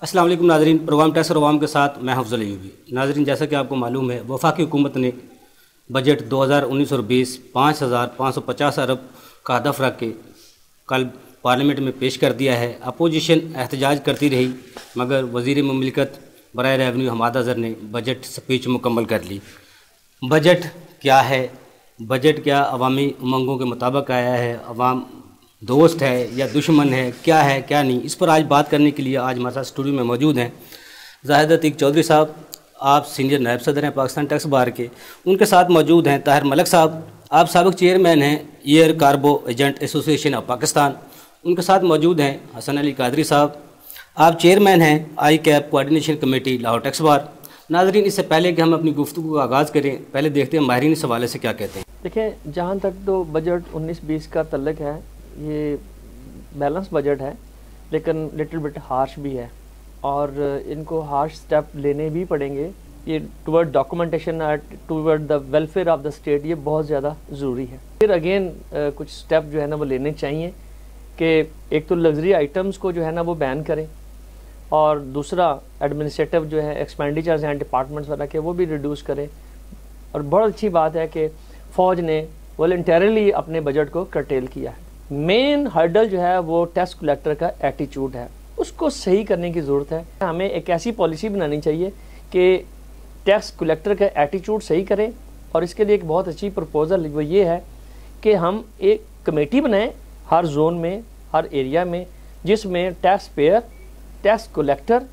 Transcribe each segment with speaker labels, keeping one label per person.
Speaker 1: अस्सलाम वालेकुम नाज़रीन, प्रोग्राम टैक्स और अवाम के साथ मैं अफजल अयूबी। नाज़रीन, जैसा कि आपको मालूम है, वफाकी हुकूमत ने बजट 2019 और 20 5,550 अरब का हदफ रख के कल पार्लियामेंट में पेश कर दिया है। अपोजिशन एहतजाज करती रही, मगर वज़ीर ममलिकत बराए रेवन्यू हमाद अज़हर ने बजट स्पीच मुकम्मल कर ली। बजट क्या है? बजट क्या अवामी उमंगों के मुताबिक आया है? अवाम दोस्त है या दुश्मन है? क्या है क्या नहीं, इस पर आज बात करने के लिए आज हमारे साथ स्टूडियो में मौजूद हैं जाहिद अतीक चौधरी साहब, आप सीनियर नायब सदर हैं पाकिस्तान टैक्स बार के। उनके साथ मौजूद हैं ताहिर मलिक साहब, आप साबिक चेयरमैन हैं air cargo agent association of Pakistan. उनके साथ मौजूद हैं हसन अली कादरी साहब, आप चेयरमैन हैं I cap coordination committee Lahore tax bar. नाज़रीन, इससे पहले कि हम अपनी गुफ्तगू का आगाज़ करें, पहले देखते हैं माहिरीन इस हवाले से क्या कहते हैं।
Speaker 2: देखें, जहाँ तक तो बजट 19-20 का तल्लक है, ये बैलेंस बजट है, लेकिन लिटिल बिट हार्श भी है और इनको हार्श स्टेप लेने भी पड़ेंगे। ये toward documentation, toward the welfare of the state, ये बहुत ज़्यादा ज़रूरी है। फिर अगेन कुछ स्टेप जो है ना वो लेने चाहिए कि एक तो लग्जरी आइटम्स को जो है ना वो बैन करें, और दूसरा एडमिनिस्ट्रेटिव जो है एक्सपेंडिचर्स हैं डिपार्टमेंट्स वाला के, वो भी रिड्यूस करें। और बहुत अच्छी बात है कि फ़ौज ने वॉलंटरली अपने बजट को कर्टेल किया है। मेन हर्डल जो है वो टैक्स कलेक्टर का एटीट्यूड है, उसको सही करने की ज़रूरत है। हमें एक ऐसी पॉलिसी बनानी चाहिए कि टैक्स कलेक्टर का एटीट्यूड सही करें, और इसके लिए एक बहुत अच्छी प्रपोज़ल वो ये है कि हम एक कमेटी बनाएं हर जोन में, हर एरिया में, जिसमें टैक्स पेयर, टैक्स कलेक्टर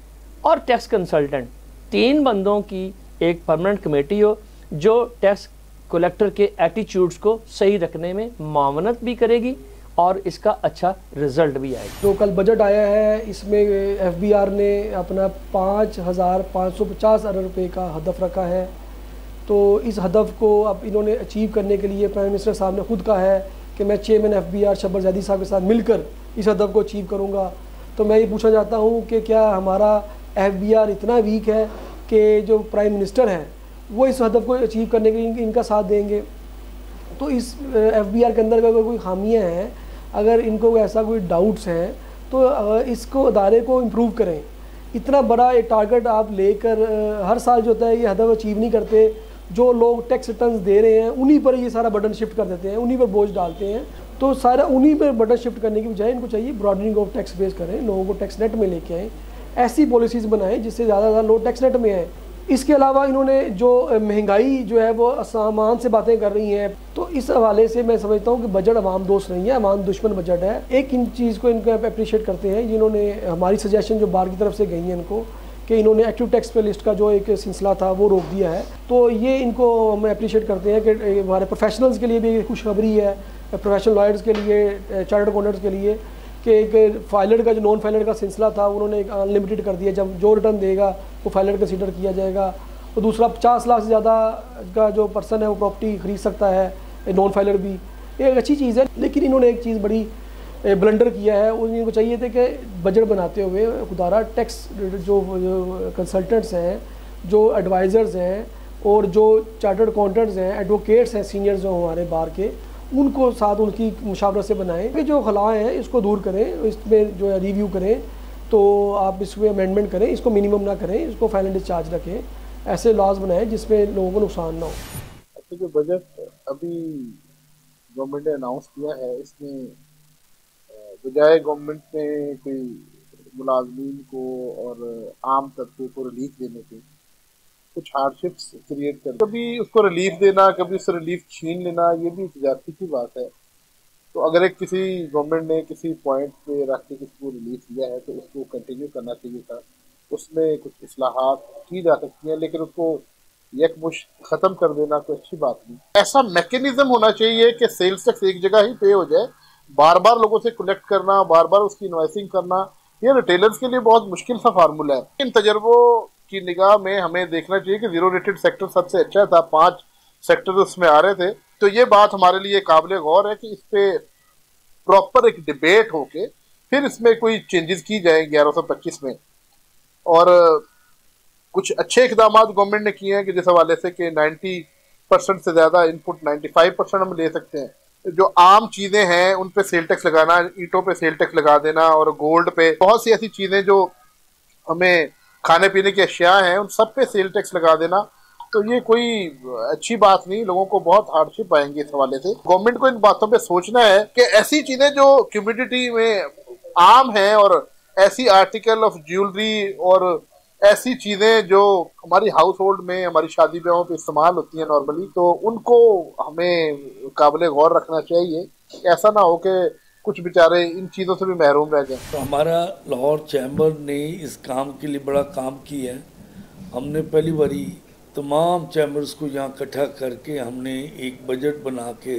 Speaker 2: और टैक्स कंसल्टेंट, 3 बंदों की एक परमानेंट कमेटी हो जो टैक्स कलेक्टर के एटीट्यूड्स को सही रखने में मावनत भी करेगी और इसका अच्छा रिजल्ट भी आएगा।
Speaker 3: तो कल बजट आया है, इसमें एफबीआर ने अपना 5,550 अरब रुपये का हदफ रखा है। तो इस हदफ को अब इन्होंने अचीव करने के लिए प्राइम मिनिस्टर साहब ने खुद कहा है कि मैं चेयरमैन एफबीआर शब्बर जैदी साहब के साथ मिलकर इस हदफ को अचीव करूँगा। तो मैं ये पूछना चाहता हूँ कि क्या हमारा एफबीआर इतना वीक है कि जो प्राइम मिनिस्टर हैं वो इस हदफ को अचीव करने के लिए इनका साथ देंगे? तो इस एफबीआर के अंदर अगर कोई खामियां हैं, अगर इनको ऐसा कोई डाउट्स हैं, तो इसको अदारे को इम्प्रूव करें। इतना बड़ा एक टारगेट आप लेकर हर साल जो होता है ये हदफ अचीव नहीं करते, जो लोग टैक्स रिटर्न्स दे रहे हैं उन्हीं पर ये सारा बर्डन शिफ्ट कर देते हैं, उन्हीं पर बोझ डालते हैं। तो सारा उन्हीं पर बर्डन शिफ्ट करने की बजाय इनको चाहिए ब्रॉडनिंग ऑफ टैक्स बेस करें, लोगों को टैक्स नेट में लेके आएँ, ऐसी पॉलिसीज़ बनाएं जिससे ज़्यादा लोग टैक्स नेट में आएँ। इसके अलावा इन्होंने जो महंगाई जो है वो सामान से बातें कर रही हैं, तो इस हवाले से मैं समझता हूँ कि बजट अवाम दोस्त नहीं है, अवाम दुश्मन बजट है। एक इन चीज़ को इनको अप्रिशिएट करते हैं जिन्होंने हमारी सजेशन जो बार की तरफ से गई है इनको, कि इन्होंने एक्टिव टैक्स पे लिस्ट का जो एक सिलसिला था वो रोक दिया है। तो ये इनको हम अप्रिशिएट करते हैं कि हमारे प्रोफेशनल्स के लिए भी खुशखबरी है, प्रोफेशनल लॉयर्स के लिए, चार्टर्ड अकाउंटेंट्स के लिए, कि एक फाइलर का जो नॉन फाइलर का सिलसिला था उन्होंने एक अनलिमिटेड कर दिया, जब जो रिटर्न देगा वो फाइलर कंसीडर किया जाएगा। और दूसरा 50 लाख से ज़्यादा का जो पर्सन है वो प्रॉपर्टी खरीद सकता है, नॉन फाइलर भी, ये एक अच्छी चीज़ है। लेकिन इन्होंने एक चीज़ बड़ी ब्लंडर किया है, उनको चाहिए थे कि बजट बनाते हुए खुदारा टैक्स जो कंसल्टेंट्स हैं, जो एडवाइज़र्स हैं और जो चार्टर्ड अकाउंटेंट्स हैं, एडवोकेट्स हैं सीनियर्स जो हमारे बार के, उनको साथ उनकी मुशावरत से बनाएं कि जो खलाएँ हैं इसको दूर करें, इसमें जो है रिव्यू करें, तो आप इसमें अमेंडमेंट करें, इसको मिनिमम ना करें, इसको फाइनल डिस्चार्ज रखें, ऐसे लॉज बनाएं जिसमें लोगों को नुकसान ना हो।
Speaker 4: अच्छा, जो बजट अभी गवर्नमेंट ने अनाउंस किया है, इसमें बजाय गवर्नमेंट ने कोई मुलाजमीन को और आम तबके को रिलीफ देने के कुछ हार्डशिप्स क्रिएट कर, कभी उसको रिलीफ देना, कभी उससे रिलीफ छीन लेना, ये भी जाती की बात है। तो अगर एक किसी गवर्नमेंट ने किसी पॉइंट पे रख के किसी को रिलीफ दिया है तो उसको कंटिन्यू करना चाहिए था, उसमें कुछ इस्लाहात की जा सकती हैं, लेकिन उसको यकमुश्त ख़त्म कर देना कोई अच्छी बात नहीं। ऐसा मैकेनिज्म होना चाहिए कि सेल्स टैक्स एक जगह ही पे हो जाए, बार बार लोगों से कलेक्ट करना, बार बार उसकी इनवॉइसिंग करना, ये रिटेलर्स के लिए बहुत मुश्किल सा फार्मूला है। इन तजर्बों की निगाह में हमें देखना चाहिए कि जीरो रेटेड सेक्टर सबसे अच्छा था, 5 सेक्टर उसमें आ रहे थे। तो ये बात हमारे लिए काबिल गौर है कि इस पे प्रॉपर एक डिबेट होके फिर इसमें कोई चेंजेस की जाए 1125 में। और कुछ अच्छे इकदाम गवर्नमेंट ने किए हैं कि जिस हवाले से कि 90% से ज़्यादा इनपुट 95% हम ले सकते हैं। जो आम चीज़ें हैं उन पे सेल टैक्स लगाना, ईंटों पे सेल टैक्स लगा देना, और गोल्ड पे बहुत सी ऐसी चीज़ें जो हमें खाने पीने की अशिया हैं उन सब पे सेल टैक्स लगा देना, तो ये कोई अच्छी बात नहीं, लोगों को बहुत हार्डशिप आएंगे इस हवाले से। गवर्नमेंट को इन बातों पे सोचना है कि ऐसी चीजें जो कम्युनिटी में आम हैं और ऐसी आर्टिकल ऑफ ज्वेलरी और ऐसी चीजें जो हमारी हाउस होल्ड में हमारी शादी ब्याहों पे इस्तेमाल होती हैं नॉर्मली, तो उनको हमें काबिल गौर रखना चाहिए। ऐसा ना हो कि कुछ बेचारे इन चीज़ों से भी महरूम रह जाएं।
Speaker 5: तो हमारा लाहौर चैम्बर ने इस काम के लिए बड़ा काम किया है। हमने पहली बारी तमाम चैम्बर्स को यहाँ इकट्ठा करके हमने एक बजट बना के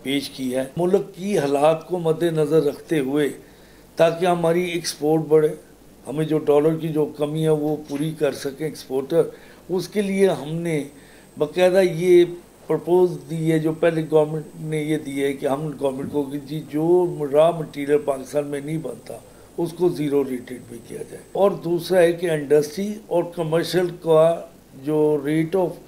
Speaker 5: पेश किया है, मुल्क की हालात को मद्देनज़र रखते हुए, ताकि हमारी एक्सपोर्ट बढ़े, हमें जो डॉलर की जो कमी है वो पूरी कर सकें एक्सपोर्टर। उसके लिए हमने बाकायदा ये प्रपोज दी है, जो पहले गवर्नमेंट ने ये दी है कि हम गवर्नमेंट को कि जी जो रॉ मटेरियल पाकिस्तान में नहीं बनता उसको ज़ीरो रेटेड भी किया जाए। और दूसरा है कि इंडस्ट्री और कमर्शियल का जो रेट ऑफ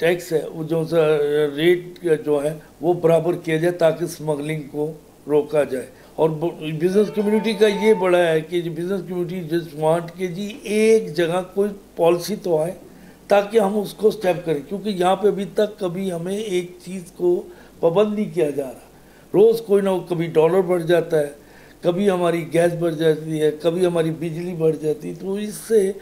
Speaker 5: टैक्स है वो जो रेट जो है वो बराबर किया जाए, ताकि स्मगलिंग को रोका जाए। और बिज़नेस कम्युनिटी का ये बड़ा है कि बिज़नेस कम्युनिटी जस्ट वांट कि जी एक जगह कोई पॉलिसी तो आए ताकि हम उसको स्टेप करें, क्योंकि यहाँ पे अभी तक कभी हमें एक चीज़ को पाबंद नहीं किया जा रहा। रोज़ कोई ना कभी डॉलर बढ़ जाता है, कभी हमारी गैस बढ़ जाती है, कभी हमारी बिजली बढ़ जाती है, तो इससे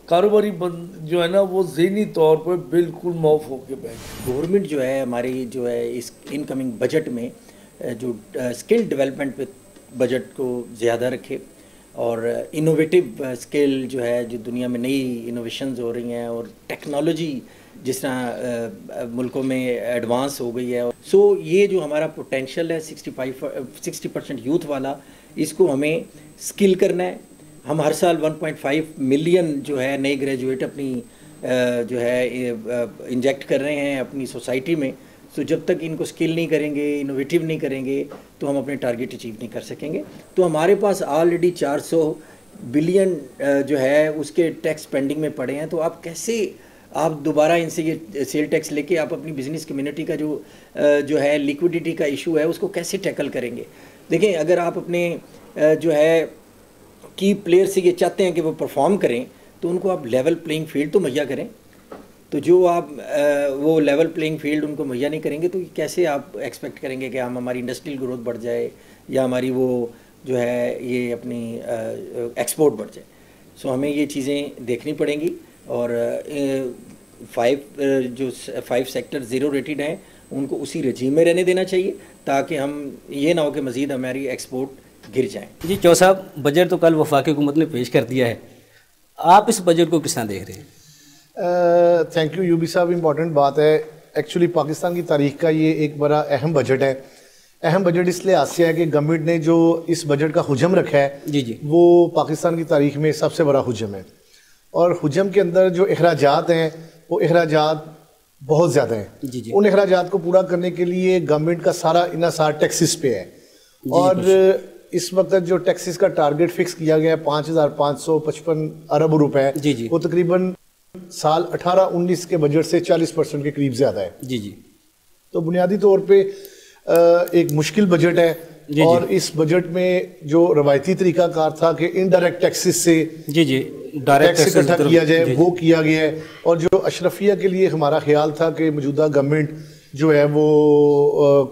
Speaker 5: कारोबारी जो है ना वो ज़हनी तौर पर बिल्कुल मौफ होकर बैठे।
Speaker 6: गवर्नमेंट जो है हमारी जो है इस इनकमिंग बजट में जो स्किल डेवलपमेंट पे बजट को ज़्यादा रखे और इनोवेटिव स्किल जो है, जो दुनिया में नई इनोवेशंस हो रही हैं और टेक्नोलॉजी जिस तरह मुल्कों में एडवांस हो गई है, सो ये जो हमारा पोटेंशियल है 60% यूथ वाला, इसको हमें स्किल करना है। हम हर साल 1.5 मिलियन जो है नए ग्रेजुएट अपनी जो है इंजेक्ट कर रहे हैं अपनी सोसाइटी में। तो जब तक इनको स्किल नहीं करेंगे, इनोवेटिव नहीं करेंगे, तो हम अपने टारगेट अचीव नहीं कर सकेंगे। तो हमारे पास ऑलरेडी 400 बिलियन जो है उसके टैक्स पेंडिंग में पड़े हैं। तो आप कैसे आप दोबारा इनसे ये सेल टैक्स लेके आप अपनी बिजनेस कम्युनिटी का जो है लिक्विडिटी का इशू है उसको कैसे टैकल करेंगे? देखें, अगर आप अपने जो है की प्लेयर से ये चाहते हैं कि वो परफॉर्म करें, तो उनको आप लेवल प्लेइंग फील्ड तो मुहैया करें। तो जो आप वो लेवल प्लेइंग फील्ड उनको मुहैया नहीं करेंगे, तो कैसे आप एक्सपेक्ट करेंगे कि हम हमारी इंडस्ट्रियल ग्रोथ बढ़ जाए या हमारी वो जो है ये अपनी एक्सपोर्ट बढ़ जाए। सो हमें ये चीज़ें देखनी पड़ेंगी। और 5 सेक्टर ज़ीरो रेटेड हैं, उनको उसी रजीम में रहने देना चाहिए, ताकि हम ये ना हो कि मज़ीद हमारी एक्सपोर्ट गिर जाए।
Speaker 1: जी चौ साहब, बजट तो कल वफाकी हुकूमत ने पेश कर दिया है, आप इस बजट को किस तरह देख रहे हैं?
Speaker 7: थैंक यू यूबी साहब, इम्पॉर्टेंट बात है। एक्चुअली पाकिस्तान की तारीख का ये एक बड़ा अहम बजट है। अहम बजट इसलिए हासिल है कि गवर्नमेंट ने जो इस बजट का हुजम रखा है
Speaker 1: जी
Speaker 7: वो पाकिस्तान की तारीख में सबसे बड़ा हुजम है। और हुजम के अंदर जो अखराजात हैं वो अखराजात बहुत ज़्यादा हैं। उन अखराजात को पूरा करने के लिए गवर्नमेंट का सारा इन्हासार टैक्सेस पे है। और इस वक्त जो टैक्सेस का टारगेट फिक्स किया गया है 5,555 अरब रुपए, वो तकरीबन साल 18-19 के बजट से 40% के करीब ज़्यादा है। जी। तो बुनियादी तौर पे एक मुश्किल बजट है। और इस बजट में जो रवायती तरीकाकार था कि इनडायरेक्ट टैक्सेस से टैक्स इकट्ठा किया जाए, वो किया गया है। और जो अशरफिया के लिए हमारा ख्याल था कि मौजूदा गवर्नमेंट जो है वो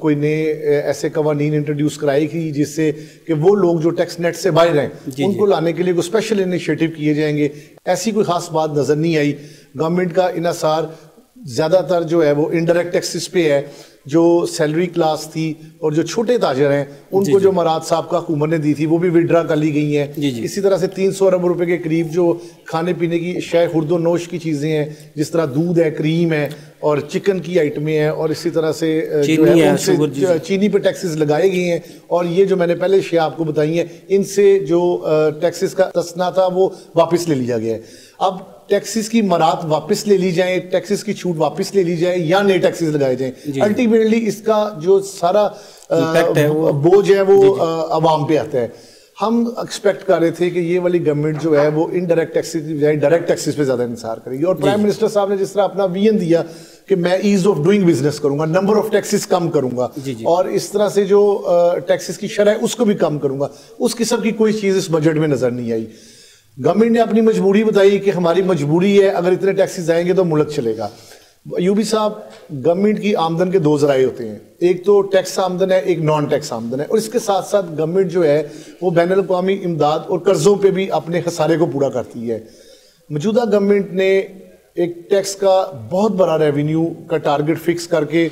Speaker 7: कोई नए ऐसे कवानीन इंट्रोड्यूस कराएगी जिससे कि वो लोग जो टैक्स नेट से बाहर हैं उनको लाने के लिए कोई स्पेशल इनिशिएटिव किए जाएंगे। ऐसी कोई खास बात नज़र नहीं आई। गवर्नमेंट का इन्हासार ज़्यादातर जो है वो इनडायरेक्ट टैक्सेस पे है। जो सैलरी क्लास थी और जो छोटे ताजर हैं उनको जो मराद साहब का हुकूमत ने दी थी वो भी विड्रा कर ली गई हैं। इसी तरह से 300 अरब रुपए के करीब जो खाने पीने की शाय खुर्दो नोश की चीज़ें हैं, जिस तरह दूध है, क्रीम है और चिकन की आइटमें हैं, और इसी तरह से जो है उनसे चीनी पे टैक्सेस लगाए गए हैं। और ये जो मैंने पहले शेयर आपको बताई हैं, इनसे जो टैक्सेस का तस्ना था वो वापस ले लिया गया है। अब टैक्सेस की मरात वापस ले ली जाए, टैक्सेस की छूट वापस ले ली जाए या नए टैक्सेस लगाए जाएं, अल्टीमेटली इसका जो सारा बोझ है वो अवाम पे आता है। हम एक्सपेक्ट कर रहे थे कि ये वाली गवर्नमेंट जो है वो इनडायरेक्ट टैक्सेस की बजाय डायरेक्ट टैक्सेस पे ज्यादा इंसार करेगी। और प्राइम मिनिस्टर साहब ने जिस तरह अपना विजन दिया कि मैं ईज ऑफ डूइंग बिजनेस करूंगा, नंबर ऑफ टैक्सेस कम करूंगा और इस तरह से जो टैक्सेस की शरह उसको भी कम करूंगा, उस किस्म की कोई चीज इस बजट में नजर नहीं आई। गवर्नमेंट ने अपनी मजबूरी बताई कि हमारी मजबूरी है, अगर इतने टैक्सेस आएंगे तो मुल्क चलेगा। यूबी साहब, गवर्नमेंट की आमदन के दो जराए होते हैं, एक तो टैक्स आमदन है, एक नॉन टैक्स आमदन है, और इसके साथ साथ गवर्नमेंट जो है वो बैनुल अक़वामी इमदाद और कर्ज़ों पे भी अपने खसारे को पूरा करती है। मौजूदा गवर्नमेंट ने एक टैक्स का बहुत बड़ा रेवेन्यू का टारगेट फिक्स करके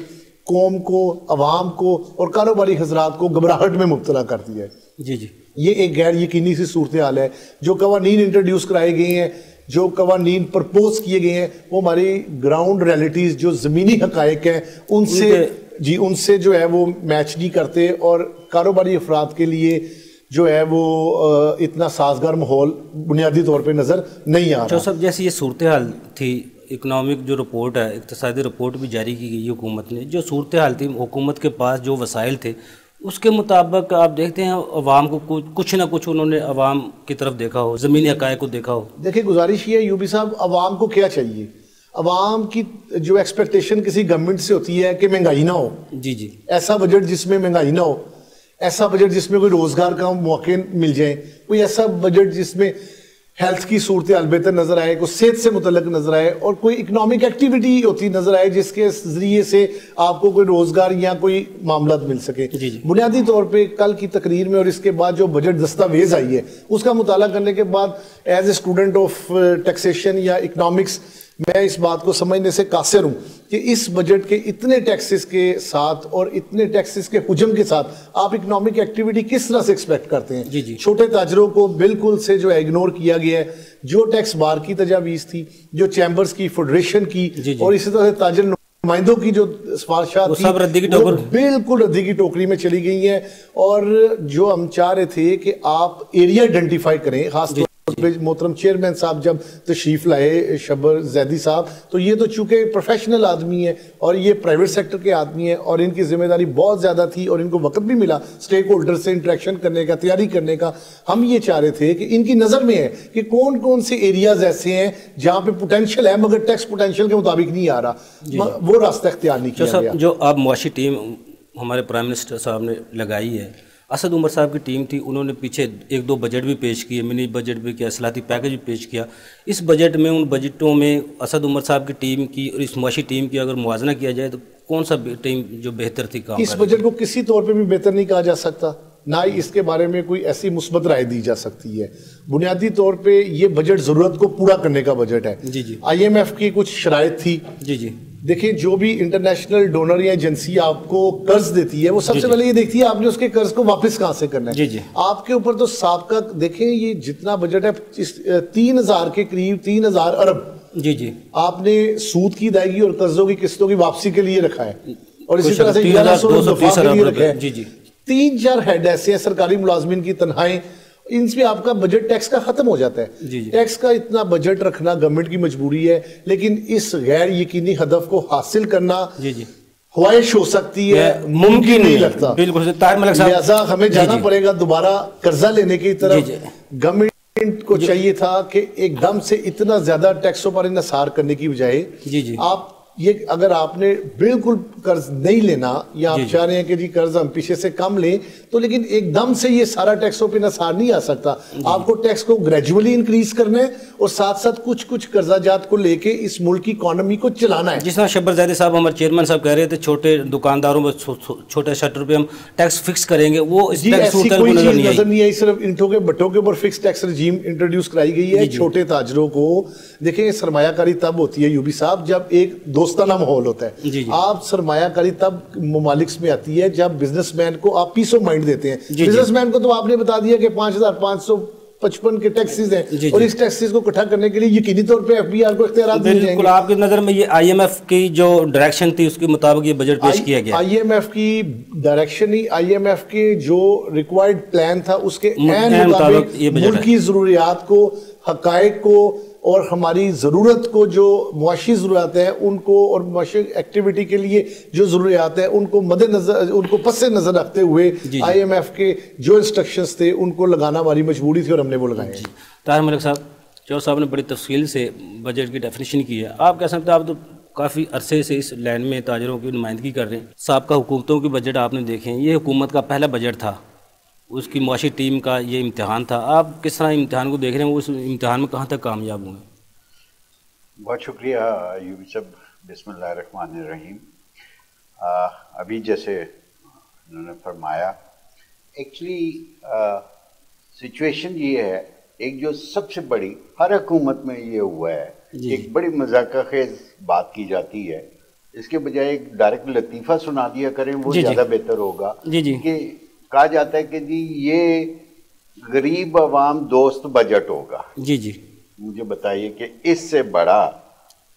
Speaker 7: कौम को, अवाम को और कारोबारी हजरात को घबराहट में मुब्तला कर दिया है।
Speaker 1: जी जी,
Speaker 7: ये एक गैर यकीनी सी सूरत हाल है। जो कवानीन इंट्रोड्यूस कराए गए हैं, जो कवानीन प्रपोज किए गए हैं, वो हमारी ग्राउंड रियलिटीज़ जो ज़मीनी हकायक हैं उनसे जो है वो मैच नहीं करते, और कारोबारी अफराद के लिए जो है वो इतना साजगार माहौल बुनियादी तौर पे नज़र नहीं आ रहा।
Speaker 1: जो सब जैसी ये सूरत हाल थी, इकनॉमिक जो रिपोर्ट है, इक़्तिसादी रिपोर्ट भी जारी की गई हुकूमत ने, जो सूरत हाल थी हुकूमत के पास जो वसाइल थे उसके मुताबिक आप देखते हैं अवाम को कुछ ना कुछ उन्होंने अवाम की तरफ देखा हो, ज़मीनी हक़ाइक़ को देखा हो।
Speaker 7: देखिए, गुजारिश ये है यूबी साहब, अवाम को क्या चाहिए? अवाम की जो एक्सपेक्टेशन किसी गवर्नमेंट से होती है कि महंगाई ना हो। जी जी, ऐसा बजट जिसमें महंगाई ना हो, ऐसा बजट जिसमें कोई रोजगार का मौके मिल जाए, कोई ऐसा बजट जिसमें हेल्थ की सूरत हाल बेहतर नजर आए, कोई सेहत से मुतल्लक नजर आए, और कोई इकोनॉमिक एक्टिविटी होती नजर आए जिसके जरिए से आपको कोई रोजगार या कोई मामला मिल सके। बुनियादी तौर पे कल की तकरीर में और इसके बाद जो बजट दस्तावेज आई है उसका मुताला करने के बाद as a student of taxation या इकोनॉमिक्स मैं इस बात को समझने से कासिर हूं कि इस बजट के इतने टैक्सेस के साथ और इतने टैक्सेस के हुजम के साथ आप इकोनॉमिक एक्टिविटी किस तरह से एक्सपेक्ट करते हैं? जी जी, छोटे ताजरों को बिल्कुल से जो है इग्नोर किया गया है। जो टैक्स बार की तजावीज़ थी, जो चैम्बर्स की, फेडरेशन की और इसी तरह से ताजर नुमाइंदों की जो सिफारिशात थी, बिल्कुल रद्दी की टोकरी में चली गई है। और जो हम चाह रहे थे कि आप एरिया आइडेंटिफाई करें, खास मोहतरम चेयरमैन साहब जब तशरीफ लाए, शब्बर जैदी साहब, तो ये तो चूंकि प्रोफेशनल आदमी है और ये प्राइवेट सेक्टर के आदमी है और इनकी जिम्मेदारी बहुत ज़्यादा थी और इनको वक्त भी मिला स्टेक होल्डर से इंटरेक्शन करने का, तैयारी करने का। हम ये चाह रहे थे कि इनकी नज़र में है कि कौन कौन से एरियाज ऐसे हैं जहाँ पे पोटेंशियल है मगर टैक्स पोटेंशियल के मुताबिक नहीं आ रहा, वो रास्ता इख्तियार नहीं किया गया।
Speaker 1: जो अब मुआशी टीम हमारे प्राइम मिनिस्टर साहब ने लगाई है, असद उमर साहब की टीम थी, उन्होंने पीछे एक दो बजट भी पेश किए, मिनी बजट भी किया, सलाती पैकेज भी पेश किया। इस बजट में, उन बजटों में असद उमर साहब की टीम की और इस मुआशी टीम की अगर मुआवजा किया जाए तो कौन सा टीम जो बेहतर थी काम?
Speaker 7: इस बजट को किसी तौर पे भी बेहतर नहीं कहा जा सकता, ना ही इसके बारे में कोई ऐसी मुस्बत राय दी जा सकती है। बुनियादी तौर पे ये बजट ज़रूरत को पूरा करने का बजट है। जी जी, IMF की कुछ शराइत थी। जी जी, देखिए, जो भी इंटरनेशनल डोनर या एजेंसी आपको कर्ज देती है वो सबसे पहले ये देखती है आपने उसके कर्ज को वापस कहां से करना है। जी जी, आपके ऊपर तो साबका देखें, ये जितना बजट है 3000 के करीब 3000 अरब जी जी आपने सूद की अदायगी और कर्जों की किस्तों की वापसी के लिए रखा है, और इसी तरह से 1120 अरब रखा है। जी जी, 3-4 हेड ऐसे हैं, सरकारी मुलाजमीन की तनख्वाहें, इनसे आपका बजट टैक्स का खत्म हो जाता है। जी जी, टैक्स का इतना बजट रखना गवर्नमेंट की मजबूरी है, लेकिन इस गैर यकीनी हदफ को हासिल करना जी जी ख्वाहिश हो सकती है, मुमकिन नहीं लगता। बिल्कुल, लिहाजा हमें जाना पड़ेगा दोबारा कर्जा लेने की तरफ। गवर्नमेंट को चाहिए था कि एकदम से इतना ज्यादा टैक्सों पर इन्हिसार करने की बजाय जी जी आप ये, अगर आपने बिल्कुल कर्ज नहीं लेना या आप चाह रहे हैं कि जी कर्ज हम पीछे से कम लें, तो लेकिन एकदम से ये सारा टैक्सों पे नसार नहीं आ सकता। आपको टैक्स को ग्रेजुअली इंक्रीज करना है और साथ साथ कुछ कुछ कर्जाजात को लेके इस मुल्क की इकोनॉमी को चलाना है।
Speaker 1: जिस तरह शब्बर ज़ैदी साहब, हमारे चेयरमैन साहब कह रहे थे छोटे दुकानदारों में छोटे शटर पे हम टैक्स फिक्स करेंगे, वो
Speaker 7: ऐसी कोई चीज नजर नहीं आई। सिर्फ ईंटों के भट्टों के ऊपर फिक्स टैक्स रजीम इंट्रोड्यूस कराई गई है छोटे ताजरों को। देखिए, सरमायाकारी तब होती है यूबी साहब जब एक दोस्ताना माहौल होता है। जी जी, आप सरमायाकारी तब ममालिक में आती है जब बिजनेसमैन को आप पीस ऑफ माइंड देते हैं। बिजनेसमैन को तो आपने बता दिया कि 5555 के टैक्सेस हैं और इस टैक्सेस को इकट्ठा करने के लिए यकीनी तौर पे FBR को इख्तियारात मिल जाएंगे।
Speaker 1: आपकी नजर में ये IMF की जो डायरेक्शन थी उसके मुताबिक ये बजट पेश किया गया?
Speaker 7: IMF की डायरेक्शन ही, IMF के जो रिक्वायर्ड प्लान था उसके मुताबिक मुल्क की जरूरियात को, हकायक को और हमारी ज़रूरत को, जो मुआशी ज़रूरत है उनको और मुआशी एक्टिविटी के लिए जो ज़रूरियात है उनको मद्देनजर, उनको पस नज़र रखते हुए IMF के जो इंस्ट्रक्शंस थे उनको लगाना हमारी मजबूरी थी और हमने वो लगाए।
Speaker 1: ताहिर मलिक साहब, चौधरी साहब ने बड़ी तफसील से बजट की डेफिनेशन की है। आप कह सकते हैं, आप तो काफ़ी अरसे से इस लाइन में ताजरों की नुमाइंदगी कर रहे हैं। साबका हुकूमतों के बजट आपने देखे, ये हुकूमत का पहला बजट था उसकी मुआशी टीम का ये इम्तिहान था। आप किस तरह इम्तिहान को देख रहे हैं, उस इम्तिहान में कहाँ तक कामयाब हुए?
Speaker 8: बहुत शुक्रिया यूबी साहब। बिस्मिल्लाहिर्रहमानिर्रहीम। अभी जैसे उन्होंने फरमाया, एक्चुअली सिचुएशन ये है, एक जो सबसे बड़ी हर हुकूमत में ये हुआ है, एक बड़ी मजाक खेज बात की जाती है, इसके बजाय एक डायरेक्ट लतीफ़ा सुना दिया करें, वो ज़्यादा बेहतर होगा। कि कहा जाता है कि जी ये गरीब अवाम दोस्त बजट होगा। जी मुझे बताइए कि इससे बड़ा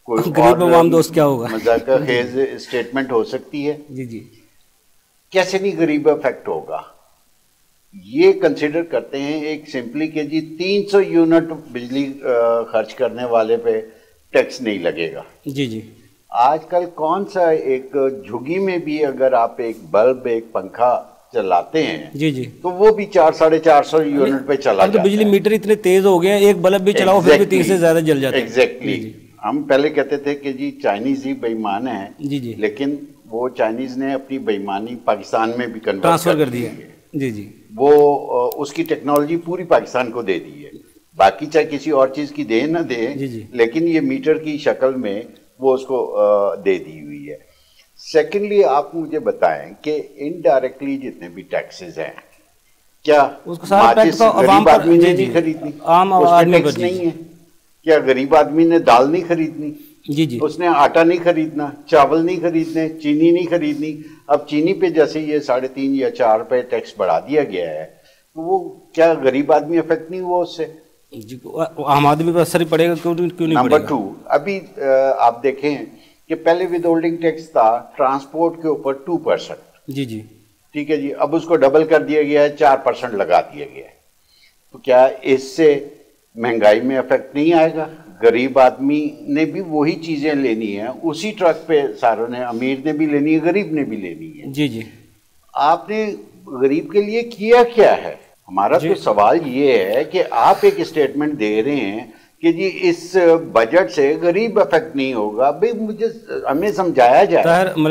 Speaker 8: कोई
Speaker 1: गरीब अवाम दोस्त क्या होगा?
Speaker 8: मजाक खेज स्टेटमेंट हो सकती है? जी कैसे नहीं गरीब इफेक्ट होगा। ये कंसिडर करते हैं एक सिंपली कि जी 300 यूनिट बिजली खर्च करने वाले पे टैक्स नहीं लगेगा। जी आजकल कौन सा एक झुग्गी में भी अगर आप एक बल्ब एक पंखा चलाते हैं तो वो भी 400-450 यूनिट पे चला
Speaker 1: अब तो बिजली मीटर इतने तेज हो गए हैं, एक बल्ब भी चलाओ फिर भी 30 से ज्यादा जल जाता है।
Speaker 8: एग्जैक्टली। हम पहले कहते थे कि जी चाइनीज ही बेईमान है, लेकिन वो चाइनीज ने अपनी बेईमानी पाकिस्तान में भी
Speaker 1: ट्रांसफर कर दी है।
Speaker 8: वो उसकी टेक्नोलॉजी पूरी पाकिस्तान को दे दी है, बाकी चाहे किसी और चीज की दे ना दे, लेकिन ये मीटर की शक्ल में वो उसको दे दी हुई है। सेकेंडली आप मुझे बताएं कि इनडायरेक्टली जितने भी टैक्सेस हैं, क्या माचिस गरीब आदमी ने नहीं खरीदनी?
Speaker 1: आम आदमी
Speaker 8: टैक्स नहीं है क्या? गरीब आदमी ने दाल नहीं खरीदनी? उसने आटा नहीं खरीदना, चावल नहीं खरीदने, चीनी नहीं खरीदनी। अब चीनी पे जैसे ये 3.5 या 4 रुपए टैक्स बढ़ा दिया गया है, तो वो क्या गरीब आदमी अफेक्ट नहीं हुआ उससे?
Speaker 1: आम आदमी पर असर ही पड़ेगा, क्यों नहीं पड़ेगा?
Speaker 8: नंबर 2, अभी आप देखें कि पहले विद होल्डिंग टैक्स था ट्रांसपोर्ट के ऊपर 2%। ठीक है जी, अब उसको डबल कर दिया गया है, 4% लगा दिया गया है। तो क्या इससे महंगाई में इफेक्ट नहीं आएगा? गरीब आदमी ने भी वही चीजें लेनी है, उसी ट्रक पे सारों ने, अमीर ने भी लेनी है, गरीब ने भी लेनी है। आपने गरीब के लिए किया क्या है? हमारा तो सवाल ये है कि आप एक स्टेटमेंट दे रहे हैं कि जी इस बजट से गरीब इफेक्ट नहीं होगा। भाई मुझे हमें समझाया जाए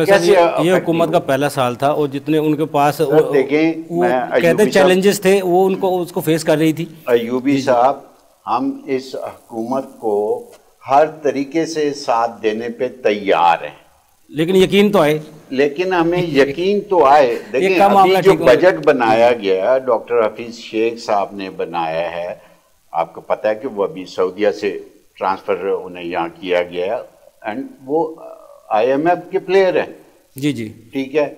Speaker 1: कैसे ये हुकूमत का पहला साल था और जितने उनके पास
Speaker 8: देखें
Speaker 1: कहते चैलेंजेस थे वो उनको उसको फेस कर रही थी।
Speaker 8: अयूबी साहब, हम इस हुकूमत को हर तरीके से साथ देने पे तैयार हैं,
Speaker 1: लेकिन यकीन तो आए।
Speaker 8: लेकिन हमें यकीन तो आए। देखिए अभी जो बजट बनाया गया डॉक्टर हफीज शेख साहब ने बनाया है, आपको पता है कि वो अभी सऊदीया से ट्रांसफर उन्हें यहाँ किया गया, एंड वो IMF के प्लेयर हैं। ठीक है।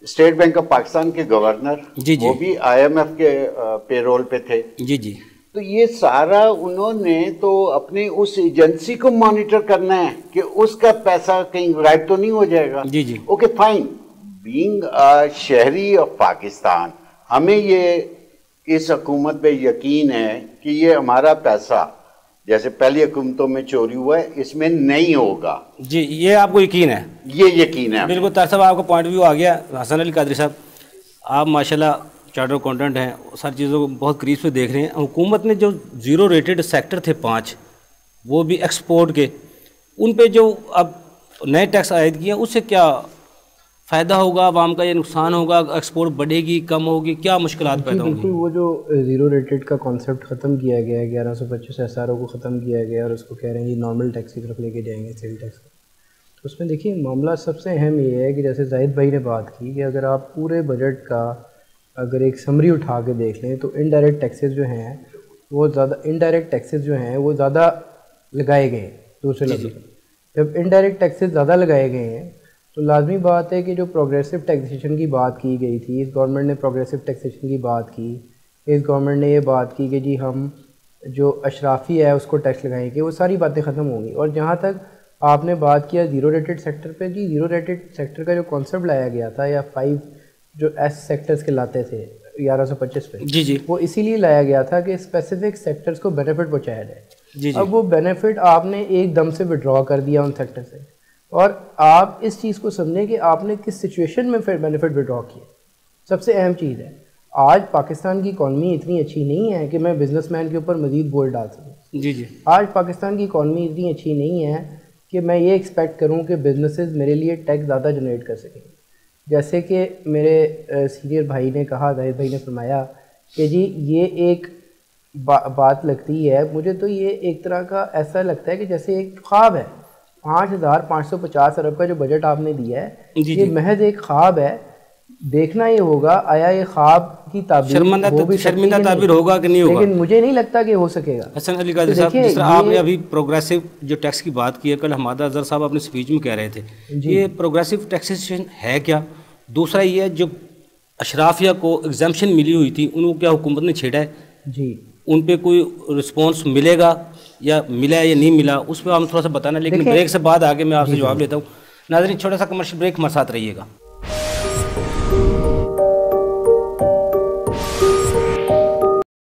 Speaker 8: स्टेट बैंक ऑफ पाकिस्तान के गवर्नर वो भी IMF के पेरोल पे थे। तो ये सारा उन्होंने तो अपने उस एजेंसी को मॉनिटर करना है कि उसका पैसा कहीं गायब तो नहीं हो जाएगा। ओके फाइन, बीइंग अ शहरी ऑफ पाकिस्तान, हमें ये इस हुकूमत पे यकीन है कि ये हमारा पैसा जैसे पहली हुकूमतों में चोरी हुआ है इसमें नहीं होगा।
Speaker 1: ये आपको यकीन है?
Speaker 8: ये यकीन है
Speaker 1: बिल्कुल। तार साहब आपका पॉइंट व्यू आ गया। हसन अली कादरी साहब, आप माशाल्लाह चार्टर अकाउंटेंट हैं, सारी चीज़ों को बहुत करीब से देख रहे हैं। हुकूमत ने जो 0 रेटेड सेक्टर थे 5, वो भी एक्सपोर्ट के, उन पे जो अब नए टैक्स आयद किए उससे क्या फ़ायदा होगा आवाम का या नुकसान होगा? एक्सपोर्ट बढ़ेगी, कम होगी, क्या मुश्किलात पैदा होंगी?
Speaker 2: बिल्कुल, वो जो 0 रेटेड का कॉन्सेप्ट ख़त्म किया गया है, 1125 SRO को ख़त्म किया गया और उसको कह रहे हैं ये नॉर्मल टैक्स की तरफ लेके जाएंगे, सेल टैक्स। तो उसमें देखिए मामला सबसे अहम ये है कि जैसे जाहिद भाई ने बात की कि अगर आप पूरे बजट का अगर एक समरी उठा के देख लें तो इनडायरेक्ट टैक्सेस जो हैं वो ज़्यादा लगाए गए हैं दूसरे लफ्ज़। जब इनडायरेक्ट टैक्सेस ज़्यादा लगाए गए हैं तो लाजमी बात है कि जो प्रोग्रेसिव टैक्सेशन की बात की गई थी, इस गवर्नमेंट ने प्रोग्रेसिव टैक्सेशन की बात की, इस गवर्नमेंट ने ये बात की कि जी हम जो अशराफी है उसको टैक्स लगाएंगे, वो सारी बातें ख़त्म होंगी। और जहाँ तक आपने बात किया 0 रेटेड सेक्टर पे, जी 0 रेटेड सेक्टर का जो कॉन्सेप्ट लाया गया था, या 5 जो S सेक्टर्स के लाते थे 1125 पे, वो इसीलिए लाया गया था कि स्पेसिफिक सेक्टर्स को बेनिफिट पहुँचाया जाए। अब वो बेनिफिट आपने एकदम से विड्रॉ कर दिया उन सेक्टर से, और आप इस चीज़ को समझें कि आपने किस सिचुएशन में फिर बेनिफिट विड्रॉ किया। सबसे अहम चीज़ है, आज पाकिस्तान की इकॉनमी इतनी अच्छी नहीं है कि मैं बिजनेसमैन के ऊपर मज़ीद बोझ डाल सकूँ। आज पाकिस्तान की इकॉनमी इतनी अच्छी नहीं है कि मैं ये एक्सपेक्ट करूँ कि बिजनेसेस मेरे लिए टैक्स ज़्यादा जनरेट कर सकें।
Speaker 9: जैसे कि मेरे सीनियर भाई ने कहा, जाहिद भाई ने फरमाया कि जी ये एक बात लगती है मुझे, तो ये एक तरह का ऐसा लगता है कि जैसे एक ख्वाब है। 5,550 अरब का जो बजट आपने दिया है ये महज एक ख्वाब है। देखना ये होगा आया ये ख्वाब की ताबीर
Speaker 1: शर्मिंदा ताबीर होगा कि नहीं होगा,
Speaker 9: लेकिन मुझे नहीं लगता कि हो सकेगा।
Speaker 1: हसन अली कादरी साहब, जिस तरह आपने अभी प्रोग्रेसिव जो टैक्स की बात की है, कल हमादा अजहर साहब अपने स्पीच में कह रहे थे, ये प्रोग्रेसिव टैक्सेशन है क्या? दूसरा ये जो अशराफिया को एग्जाम्पशन मिली हुई थी उनको क्या हुकूमत ने छेड़ा है
Speaker 9: जी?
Speaker 1: उन पे कोई रिस्पॉन्स मिलेगा या मिला या नहीं मिला, उस पर हम थोड़ा सा बताना। लेकिन ब्रेक से बाद आगे मैं आपसे जवाब लेता हूँ। नाज़रीन, छोटा सा कमर्शियल ब्रेक, हमारे साथ रहिएगा।